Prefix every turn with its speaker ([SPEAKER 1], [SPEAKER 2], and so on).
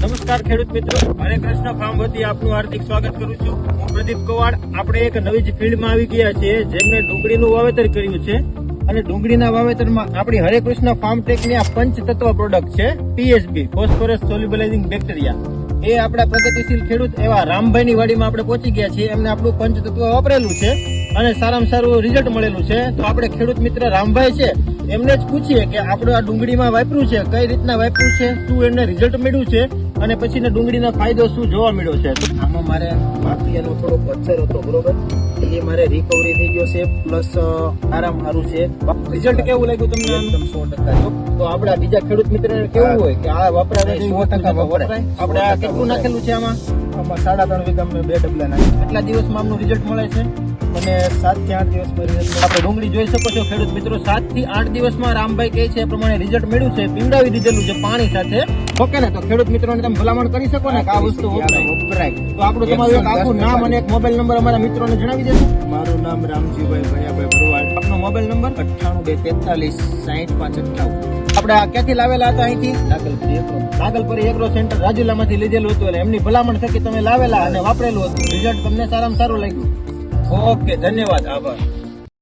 [SPEAKER 1] નમસ્કાર ખેડૂત મિત્રો, હરે કૃષ્ણ ફાર્મ વતી આપનું હાર્દિક સ્વાગત કરું છું. હું પ્રદીપ કવાડ. આપણે એક નવી જ ફિલ્ડમાં આવી ગયા છીએ, જેમને ડુંગળીનું વાવેતર કર્યું છે. અને ડુંગળીના વાવેતરમાં આપણી હરે કૃષ્ણ ફાર્મ ટેકની આ પંચતત્વ પ્રોડક્ટ છે, પીએસબી ફોસ્ફરસ સોલ્યુબલાઇઝિંગ બેક્ટેરિયા. એ આપણા પ્રગતિશીલ ખેડૂત એવા રામભાઈની વાડીમાં આપણે પહોંચી ગયા છીએ. એમને આપણું પંચતત્વ વાપરેલું છે અને સારામાં સારું રિઝલ્ટ મળેલું છે. તો આપણે ખેડૂત મિત્ર રામભાઈ છે એમને જ પૂછીએ કે આપણે આ ડુંગળીમાં વાપર્યું છે, કઈ રીતના વાપર્યું છે, શું એમને રિઝલ્ટ મળ્યું છે અને પછી ડુંગળીનો ફાયદો શું જોવા મળ્યો છે. આમાં મારે બાકીનો થોડો પથ્થર હતો, બરોબર, એ મારે રિકવરી થઈ ગયો છે, પ્લસ આરામ સારું છે. રિઝલ્ટ કેવું લાગ્યું તમને? એકદમ 100%. તો આપણે બીજા ખેડૂત મિત્રને કેવું હોય કે આ વપરાય 100% વપરાય. આપણે આ કેટલું નાખેલું છે આમાં 3.5 વીઘા 2 ડબલા નાખ્યા. કેટલા દિવસમાં આમનું રિઝલ્ટ મળે છે? અને 7 થી 8 દિવસમાં રિઝલ્ટ. આપણે ડુંગળી જોઈ શકો છો ખેડૂત મિત્રો, 7 થી 8 દિવસમાં રામભાઈ કહે છે એ પ્રમાણે રિઝલ્ટ મળ્યું છે. પીવડાવી દીધેલું છે પાણી સાથે. ઓકે ને? તો ખેડૂત મિત્રોને તમે ભલામણ કરી શકો ને કે આ વસ્તુ વપરાય. તો આપણું તમારું એક આખું નામ અને એક મોબાઈલ નંબર અમારા મિત્રોને જણાવી દેશો.
[SPEAKER 2] મારું નામ રામજીભાઈ ભૈયાભાઈ ભરવાડ.
[SPEAKER 1] આપનો મોબાઈલ નંબર
[SPEAKER 2] 98 243 60 5 58.
[SPEAKER 1] આપણે આ ક્યાંથી લાવેલા હતા? અહીંથી નાગલપરી એગ્રો સેન્ટર રાજુલામાંથી લીધેલું હતું. એટલે એમની ભલામણ થકી તમે લાવેલા અને વાપરેલું હતું. રિઝલ્ટ તમને સારામાં સારું લાગ્યું. ઓકે, ધન્યવાદ, આભાર.